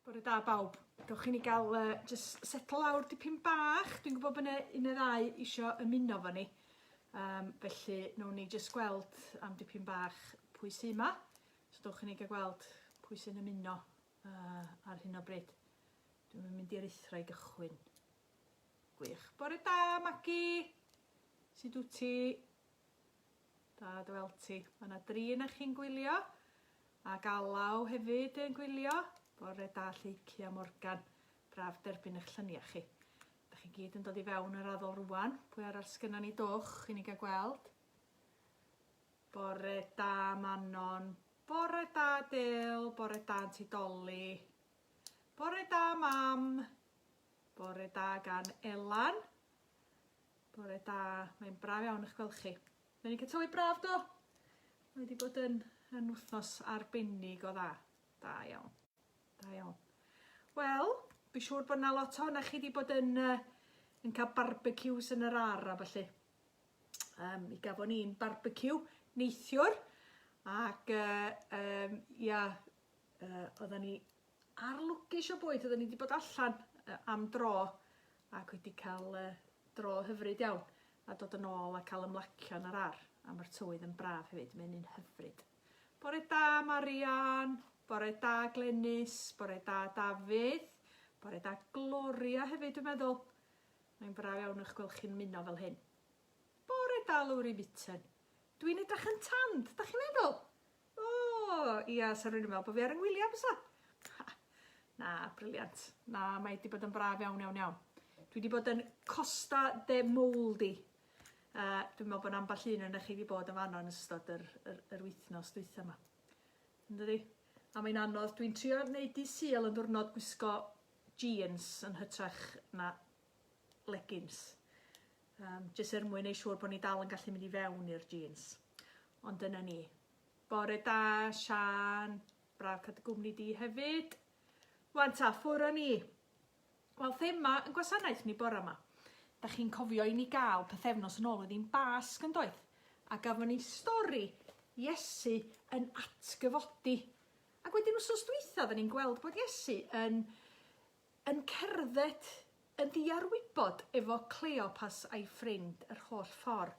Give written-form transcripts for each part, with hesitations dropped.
Bore da bawb. Dewch i ni gael just setl lawr dipyn bach. Dwi'n gwybod bod un neu ddau isio ymuno fo ni. Felly, nawn ni just gweld am dipyn bach pwy sy'n yma. So dewch i ni gael gweld pwy sy'n ymuno ar hyn o bryd. Dwi'n mynd i'r eithrio i gychwyn. Gwych. Bore da, Magi. Sut wyt ti? Da, dy weld ti. Mae yna 3 yna chi'n gwylio. A Galaw hefyd yn gwylio. Bore da, Lleici a Morgan. Braf derbyn eich lluniau chi. Da chi gyd yn dod i fewn yr addol rwan. Pwy arall sgynna ni dwch i ni gael gweld. Bore da, Manon. Bore da, Dil. Bore da, Antidoli. Bore da, Mam. Bore da gan Elan. Bore da, mae'n braf iawn eich gweld chi. Mae'n i cytylu braf do? Mae wedi bod yn wythnos arbennig o dda. Da iawn. Da iawn. Wel, fi siŵr bod yna lot o'na chi wedi bod yn cael barbecues yn yr ar a felly. Mi gafon ni'n barbeciw neithiwr ac oedden ni ar lwcus o bwyd, oedden ni wedi bod allan am dro ac wedi cael dro hyfryd iawn a dod yn ôl a cael ymlacio yn yr ar a mae'r tywydd yn braf hefyd, mae'n un hyfryd. Bore da, Marian. Bore da, Glenys. Bore da, Dafydd. Bore da, Gloria hefyd, dwi'n meddwl. Mae'n braf iawn eich gweld chi'n muno fel hyn. Bore da, Lwri Bitten. Dwi'n edrych yn tand, da chi'n meddwl? O, ia, sa'n rhywun yn meddwl bod fi ar yng Williams o. Na, briliant. Na, mae wedi bod yn braf iawn, iawn, iawn. Dwi wedi bod yn Costa de Moldi. Dwi'n meddwl bod amball un yn chi wedi bod yn fanno yn ystod yr wythnos dwytha yma. Ynddi? A mae'n anodd, dwi'n trio wneud i Sul yn diwrnod gwisgo jeans yn hytrach na leggings. Jyst mwyn ei siŵr bod ni dal yn gallu mynd i fewn i'r jeans. Ond dyna ni. Bore da, Sian. Braf cadw gwmni di hefyd. Wan ta, ffwr o ni. Wel, thema yn gwasanaeth ni bore yma. Da chi'n cofio i ni gael pethefnos yn ôl oedd hi'n basg yn doedd. A gafon ni stori Iesu yn atgyfodi. Ac wedyn wsos dwytha, da ni'n gweld bod Iesu yn cerdded yn ddiarwybod efo Cleopas a'i ffrind yr holl ffordd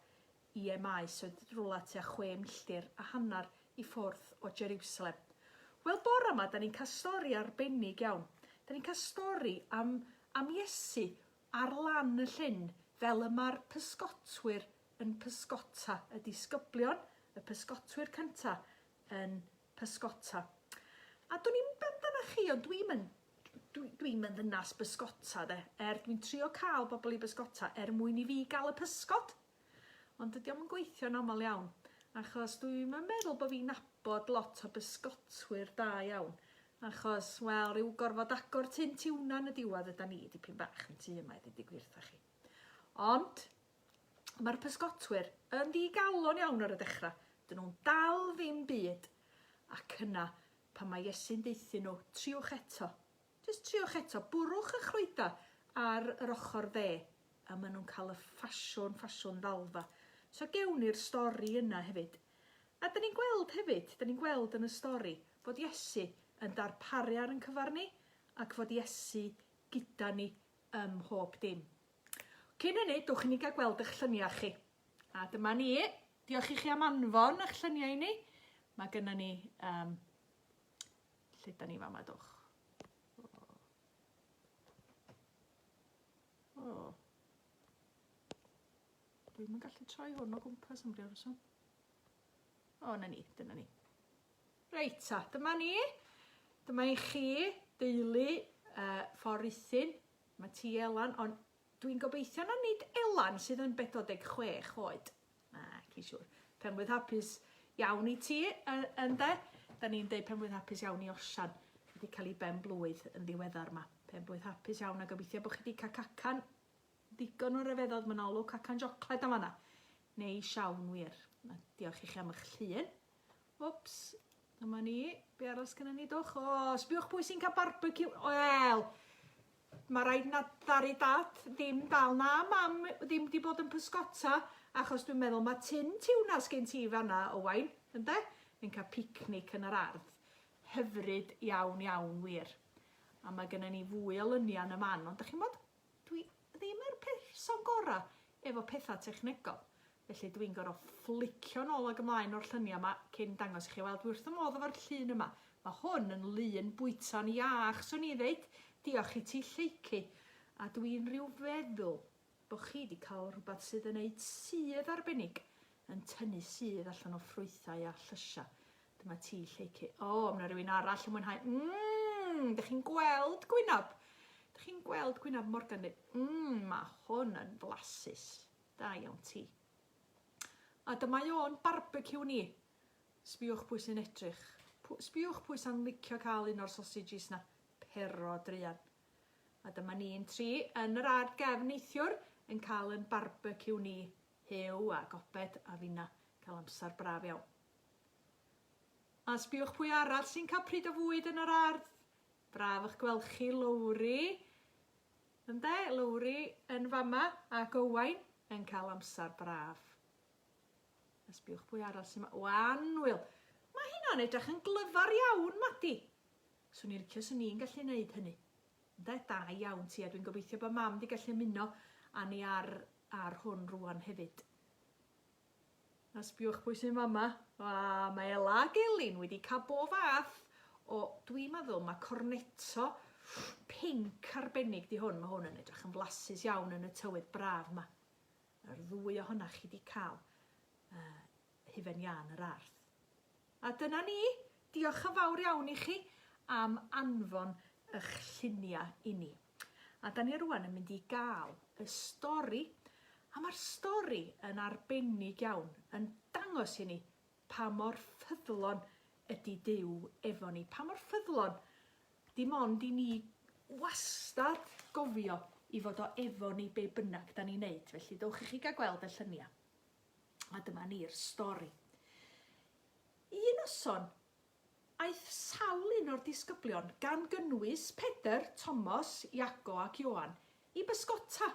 i Emmaus, oedd rwla tua 6 milltir a hanner i ffwrdd o Jerusalem. Wel, bore yma, da ni'n cael stori arbennig iawn. Da ni'n cael stori am Iesu ar lan y llyn, fel y mae'r pysgotwyr yn pysgota, y disgyblion, y pysgotwyr cynta yn pysgota. A dwi'n i'n bendana chi, ond dwi'n mynd ddynas bysgota, dwi'n trio cael bobl i bysgota mwyn i fi gael y pysgod. Ond dydy o'm yn gweithio'n aml iawn, achos dwi'n meddwl bod fi'n nabod lot o bysgotwyr da iawn. Achos, wel, rhyw gorfod agor tyn tiwna yn y diwedd ydyn ni, dipyn bach yn tu yma, ydy gwirtha chi. Ond, mae'r pysgotwyr yn ddigalon iawn ar y dechrau. Dyn nhw'n dal ddim byd. Ac yna, pan mae Iesu'n deithio nhw, triwch eto. Jyst triwch eto, bwrwch y chroeda ar yr ochr dde. A maen nhw'n cael y ffasiwn ddalfa. So gewn ni'r stori yna hefyd. A dyn ni'n gweld hefyd, dyn ni'n gweld yn y stori, bod Iesu yn darparu ar yn cyfar ni, ac fod Iesu gyda ni ym mhob dim. Cyn hynny, dwch i ni gael gweld eich lluniau chi. A dyma ni, diolch i chi am anfon eich lluniau ni. Mae gennym ni, lle da ni fama dwch. Dwi'n yn gallu troi hwn o gwmpas am rhywun reswm. Na ni, dyna ni. Reita, dyma ni. Dyma i chi, deulu, Ffordd Mae ti Elan, ond dwi'n gobeithio na nid Elan sydd yn 46 oed. Na, ci siwr. Penblwydd hapus iawn i ti, ynde? Da ni'n deud penblwydd hapus iawn i Osian. Wedi cael ei ben blwydd yn ddiweddar yma. Penblwydd hapus iawn a gobeithio bod chi wedi cael cacan digon o'r ryfeddoedd mynolog, cacan jocled am hana. Neu siawn wir. Diolch i chi am eich llun. Wps, dyma ni. Be arall sgynna ni dwch? Sbiwch pwy sy'n cael barbeciw. Wel, mae rhaid na ddaru dad ddim dal na mam ddim wedi bod yn pysgota, achos dwi'n meddwl mae tyn tiwna sgen ti fanna, Owain, ynde? Yn cael picnic yn yr ardd. Hyfryd iawn, iawn wir. a mae gennym ni fwy o lyniau yn y man, ond ydych chi'n bod, dwi ddim yr person gorau efo pethau technegol. Felly dwi'n gorfod fflicio nôl ag ymlaen o'r lluniau yma cyn dangos i chi. Wel, dwi wrth y modd efo'r llun yma. Mae hwn yn lun bwyta'n iach, swn i ddeud. Diolch i ti lleicu. A dwi'n rhyw feddwl bod chi wedi cael rhywbeth sydd yn gwneud sydd arbennig yn tynnu sydd allan o ffrwythau a llysia. Dyma ti lleicu. O, yna rhywun arall yn mwynhau. Dych chi'n gweld gwynab? Dych chi'n gweld gwynab Morgan? Mae hwn yn flasus. Da iawn ti. A dyma o'n barbeciw ni. Sbiwch pwy sy'n edrych. Sbiwch pwy sy'n licio cael un o'r sausages na. Pero druan. A dyma ni'n tri yn yr ardd gefn neithiwr yn cael yn barbeciw ni. Hew a gobed a finna. Cael amser braf iawn. A sbiwch pwy arall sy'n cael pryd o fwyd yn yr ardd. Braf eich gweld chi Lowri. Ynde, Lowri yn fama ac Ioan yn cael amser braf. A sbiwch pwy arall sy'n yma. Wanwyl. Mae hynna'n edrych yn glyfar iawn, Madi. Swn i'n licio sy'n ni'n gallu neud hynny. Ynde, da iawn ti, a dwi'n gobeithio bod mam di gallu ymuno a ni ar hwn rwan hefyd. A sbiwch pwy sy'n fama. Mae Ela ac Elin wedi cael bo fath o, dwi'n meddwl, mae corneto pink arbennig di hwn. Mae hwn yn edrych yn flasus iawn yn y tywydd braf yma. Yr ddwy ohona chi wedi cael hufen ian yr ardd. A dyna ni, diolch yn fawr iawn i chi am anfon eich lluniau i ni. A da ni rwan yn mynd i gael y stori, a mae'r stori yn arbennig iawn, yn dangos i ni pa mor ffyddlon ydy Duw efo ni. Pa mor ffyddlon, dim ond i ni wastad gofio i fod o efo ni be bynnag da ni'n neud. Felly dowch i chi gael gweld y lluniau. A dyma ni'r stori. Un noson, aeth sawl un o'r disgyblion gan gynnwys Pedr, Thomas, Iago ac Ioan i bysgota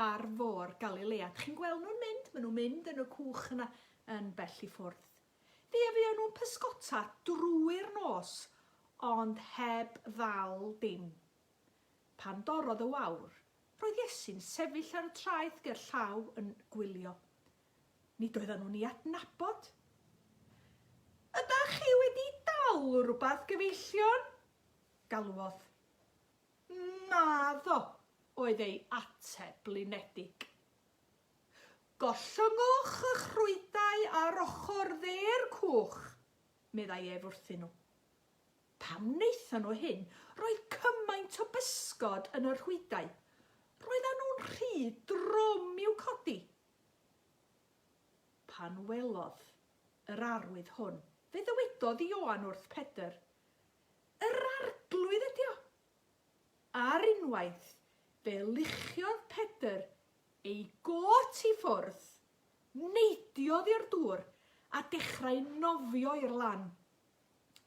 ar fôr Galilea. Chi'n gweld nhw'n mynd? Maen nhw'n mynd yn y cwch yna yn bell i ffwrdd. Fe nhw'n pysgota drwy'r nos, ond heb ddal dim. Pan dorodd y wawr, roedd Iesu'n sefyll ar y traeth ger llaw yn gwylio. Nid oedden nhw'n ei adnabod. Ydych chi wedi dal rhywbeth gyfeillion? Galwodd. Naddo, oedd ei ateb blinedig. Gollwngwch eich rhwydau ar ochr dde'r cwch, meddai ef wrthyn nhw. Pam wnaethon nhw hyn, roedd cymaint o bysgod yn y rhwydau. Roedden nhw'n rhy drwm i'w codi. Pan welodd yr arwydd hwn, fe ddywedodd Ioan wrth Pedr, yr arglwydd ydi o. Ar unwaith, fe luchiodd Pedr ei got i ffwrdd, neidiodd i'r dŵr a dechrau nofio i'r lan.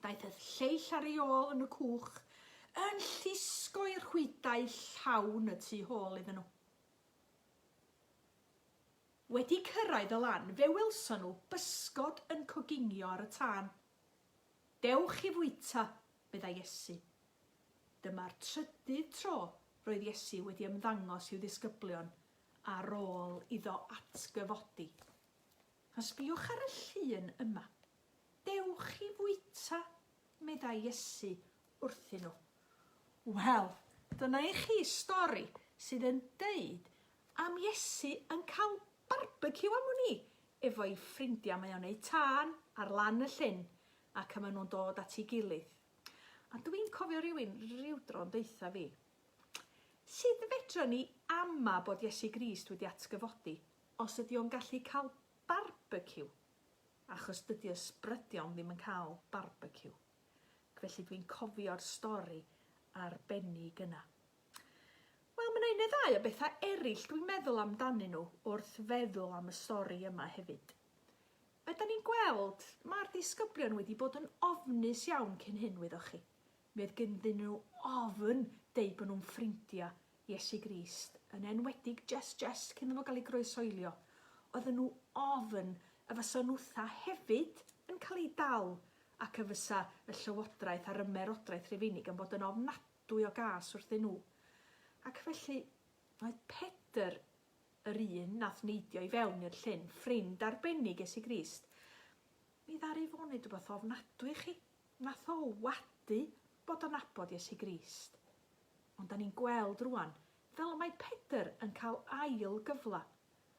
Daeth y lleill ar ei ôl yn y cwch, yn llusgo i'r rhwydau llawn y tu ôl iddyn nhw. Wedi cyrraedd y lan, fe welson nhw bysgod yn coginio ar y tân. Dewch i fwyta, meddai Iesu. Dyma'r trydydd tro roedd Iesu wedi ymddangos i'w ddisgyblion ar ôl iddo atgyfodi. A sbiwch ar y llun yma. Dewch i fwyta, meddai Iesu wrthyn nhw. Wel, dyna i chi stori sydd yn deud am Iesu yn cael barbeciw am hwnni efo'i ffrindiau. Mae o'n neud tân ar lan y llyn ac yma nhw'n dod at ei gilydd. A dwi'n cofio rhyw dro'n deitha fi. Sut fedra ni ama bod Iesu Grist wedi atgyfodi os ydy o'n gallu cael barbeciw? Achos dydy ysbrydion ddim yn cael barbeciw. Felly dwi'n cofio'r stori arbennig yna. Wel, mae'n un ddau o bethau eraill dwi'n meddwl amdanyn nhw wrth feddwl am y stori yma hefyd. Ydyn ni'n gweld, mae'r disgyblion wedi bod yn ofnus iawn cyn hyn wyddoch chi. Mi oedd gynddyn nhw ofn deud bod nhw'n ffrindiau Iesu Grist, yn enwedig just cyn nhw gael ei groesoelio. Oedden nhw ofn y fysa nhwtha hefyd yn cael ei dal ac y fysa y llywodraeth a'r ymerodraeth Rufeinig yn bod yn ofnadwy o gas wrthyn nhw. Ac felly, oedd Pedr yr un nath neidio i fewn i'r llyn, ffrind arbennig Iesu Grist. Mi ddaru fo wneud rhywbeth ofnadwy chi. Nath o wadu bod o'n nabod Iesu Grist. Ond da ni'n gweld rwan, fel mae Pedr yn cael ail gyfla.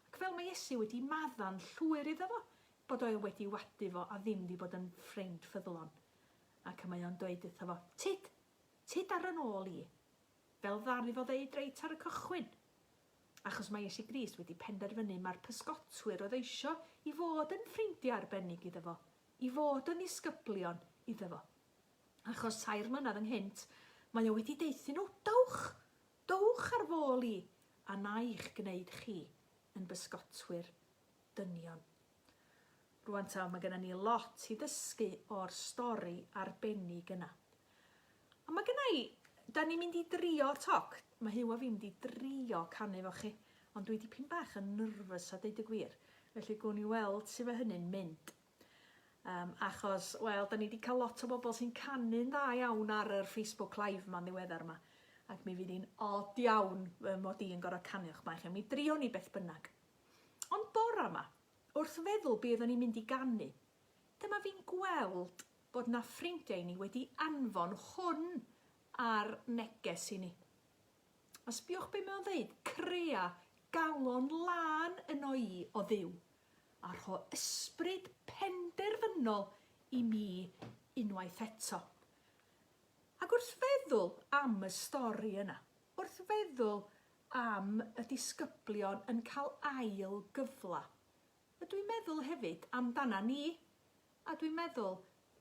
Ac fel mae Iesu wedi maddan llwyr iddo fo, bod o wedi wadu fo a ddim wedi bod yn ffrind ffyddlon. Ac mae o'n dweud iddo fo, tyd ar yn ôl i, fel ddaru fo ddeud reit ar y cychwyn. Achos mae Iesu Grist wedi penderfynu mae'r pysgotwyr oedd eisio i fod yn ffrindiau arbennig iddo fo, i fod yn isgyblion iddo fo. Achos 3 mlynedd ynghynt, mae o wedi deithio nhw, dowch ar fôl i, a na i'ch gwneud chi yn bysgotwyr dynion. Rwan ta, mae gennym ni lot i ddysgu o'r stori arbennig yna. A mae gennym ni, da ni'n mynd i drio toc. Mae Hyw a fi'n mynd i drio canu fo chi, ond dwi dipyn bach yn nyrfys a deud y gwir. Felly gwn i weld sydd fe hynny'n mynd. Achos, wel, da ni wedi cael lot o bobl sy'n canu'n dda iawn ar yr Facebook Live ma'n ddiweddar yma. Ac mi fydd hi'n od iawn mod i'n gorau canu'ch mae chi. Mi drio ni beth bynnag. Ond bora yma, wrth feddwl bydd ni'n mynd i ganu, dyma fi'n gweld bod na ffrindiau ni wedi anfon hwn ar neges i ni. A sbiwch be mae'n dweud, crea galon lân yno i o Dduw, a rho ysbryd penderfynol i mi unwaith eto. Ac wrth feddwl am y stori yna, wrth feddwl am y disgyblion yn cael ail gyfla, a dwi'n meddwl hefyd amdana ni, a dwi'n meddwl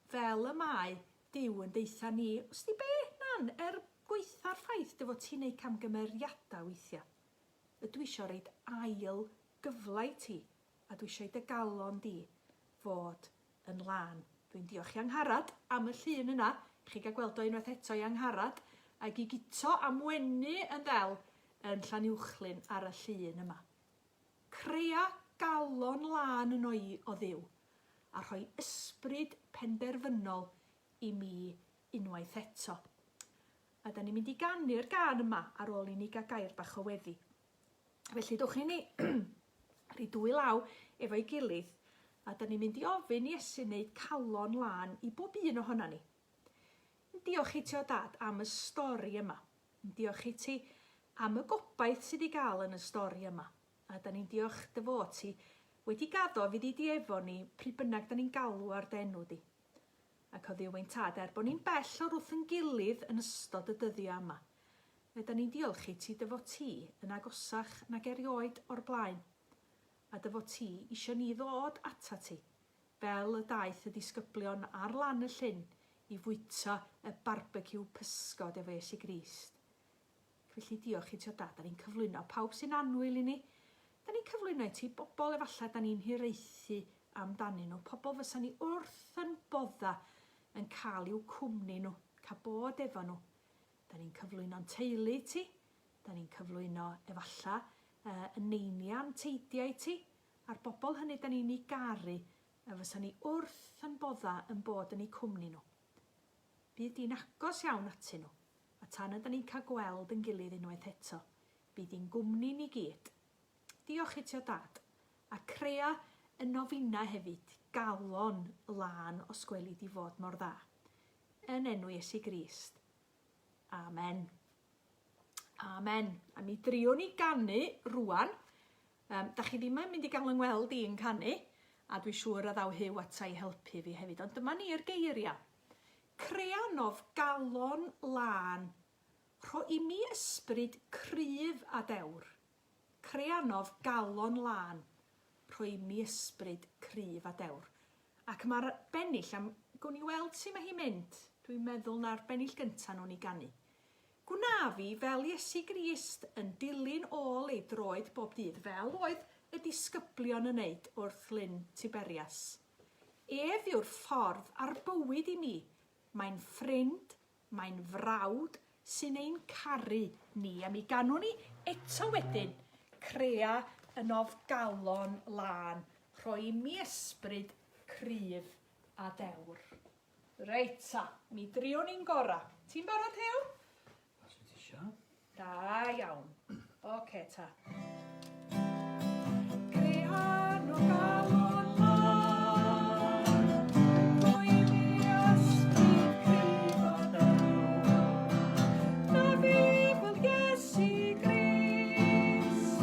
fel y mae Duw yn deitha ni, os di be na'n gweitha'r ffaith dy fod ti'n neud camgymeriadau weithiau. Ydw isio reid ail gyfle i ti, a dwi eisiau dy galon di fod yn lân. Dwi'n diolch i Angharad am y llyn yna, chi gael gweld o unwaith eto i Angharad, ac i gito am wenu yn ddel yn Llanuwchlyn ar y llyn yma. Crea galon lân yno i o Dduw, a rhoi ysbryd penderfynol i mi unwaith eto. A da ni'n mynd i ganu'r gan yma ar ôl i ni gael gair bach o weddi. Felly dwch i ni rhi 2 law efo'i gilydd, a da ni'n mynd i ofyn i Iesu wneud calon lân i bob un ohona ni. Diolch i ti o dad am y stori yma. Diolch i ti am y gobaith sydd i gael yn y stori yma. A da ni'n diolch dy fod ti wedi gaddo fydd i di efo ni pryd bynnag da ni'n galw ar denw di. Ac o Dduw ein tad, bod ni'n bell o'r wrth yn gilydd yn ystod y dyddiau yma. Da ni'n diolch i ti dy fod ti yn agosach nag erioed o'r blaen. A dy fod ti isio ni ddod ata ti, fel y daeth y disgyblion ar lan y llyn i fwyta y barbeciw pysgod efo Iesu Grist. Felly diolch i ti o dad, da ni'n cyflwyno pawb sy'n anwyl i ni. Da ni'n cyflwyno i ti bobl efallai da ni'n hiraethu amdanyn nhw, pobl fysa ni wrth yn bodda yn cael i'w cwmni nhw, cael bod efo nhw. Da ni'n cyflwyno'n teulu ti, da ni'n cyflwyno efalla y neinia'n teidiau ti, a'r bobl hynny da ni'n ei garu, a fysa ni wrth yn bodda yn bod yn ei cwmni nhw. Bydd di'n agos iawn atyn nhw, a tan yda ni'n cael gweld yn gilydd unwaith eto, bydd di'n gwmni ni gyd. Diolch i ti o dad, a crea yn nofina hefyd galon lân os gweli di fod mor dda. Yn enw Iesu Grist. Amen. Amen. A mi drio ni ganu rwan. Da chi ddim yn mynd i gael yng ngweld i'n canu, a dwi'n siŵr a ddaw Hyw ata i helpu fi hefyd. Ond dyma ni'r geiriau. Crea nof galon lân, rho i mi ysbryd cryf a dewr. Crea nof galon lân, rho i mi ysbryd cryf a dewr. Ac mae'r bennill, am gwn i weld sy'n mae hi'n mynd, dwi'n meddwl na'r bennill gyntaf nhw'n i ganu. Gwna fi fel Iesu Grist yn dilyn ôl ei droed bob dydd, fel oedd y disgyblion yn neud wrth llyn Tiberias. Ef yw'r ffordd a'r bywyd i mi. Mae'n ffrind, mae'n frawd sy'n ein caru ni. A mi ganwn ni eto wedyn crea yn ofgalon lân, rhoi mi ysbryd cryf a dewr. Reit ta, mi driwn ni'n gora. Ti'n barod, Huw? Os wyt ti isio. Da iawn. Oce ta. Crean o galon lan, rhoi mi ysbryd cryf o Dduw. Na fi fel Iesu Grist,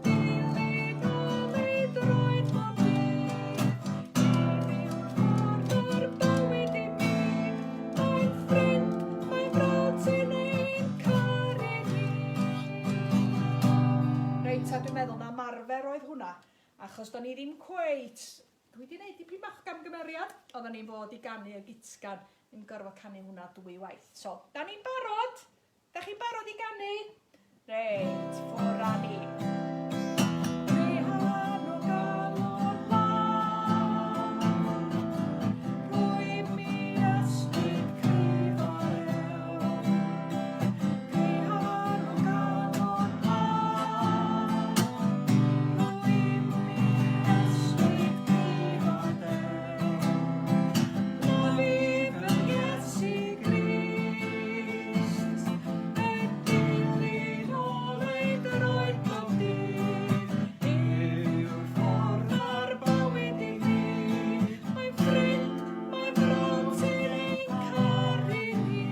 dilyn o leidroed bob dydd. Yw'r ffordd o'r bywyd i mi, mae'n ffrind, mae'n brawd sy'n ein caru ni. Reit ta, dwi'n meddwl na marfer oedd hwnna, achos do'n ni ddim cweit, dwi wedi gwneud dipyn bach gamgymeriad, oedden ni'n fod i ganu y gitsgan, ni'n gorfod canu hwnna 2 waith. So, da ni'n barod? Da chi'n barod i ganu? Reit, ffwr â ni. Crean o galon lan, rhoi mi ysbryd cryf o Dduw. Crean o galon lan, rhoi mi ysbryd cryf o Dduw. Na fi fel Iesu Grist, dilyn o leidroed bob dydd. Yw'r ffordd a'r bywyd i mi, mae'n ffrind, mae'n brawd sy'n ein caru ni.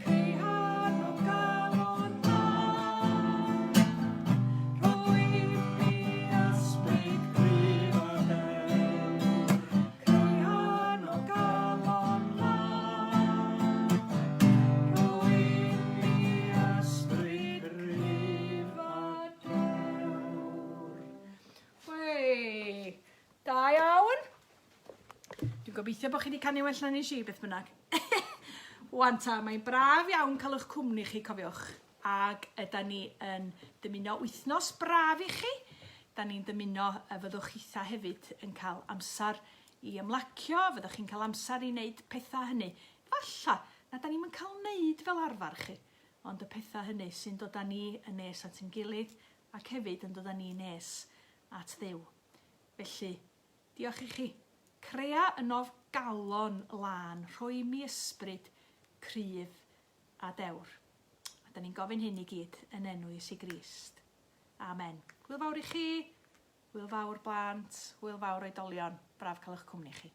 Crean o galon lan, rhoi mi ysbryd cryf o Dduw. Crean o galon lan, rhoi mi ysbryd cryf o Dduw. Wei, da iawn. Dwi'n gobeithio bod chi wedi canu well na nes i, beth bynnag. Wan ta, mae'n braf iawn cael eich cwmni chi, cofiwch. Ag yda ni yn dymuno wythnos braf i chi. Da ni'n dymuno y fyddwch chitha hefyd yn cael amser i ymlacio, fyddwch chi'n cael amser i wneud pethau hynny. Falla, na da ni'n cael wneud fel arfer chi. Ond y pethau hynny sy'n dod â ni yn nes at ein gilydd ac hefyd yn dod â ni nes at Dduw. Felly, diolch i chi. Crea yn of galon lan, rhoi mi ysbryd cryf a dewr. A da ni'n gofyn hyn i gyd yn enw Iesu Grist. Amen. Hwyl fawr i chi, hwyl fawr blant, hwyl fawr oedolion. Braf cael eich cwmni chi.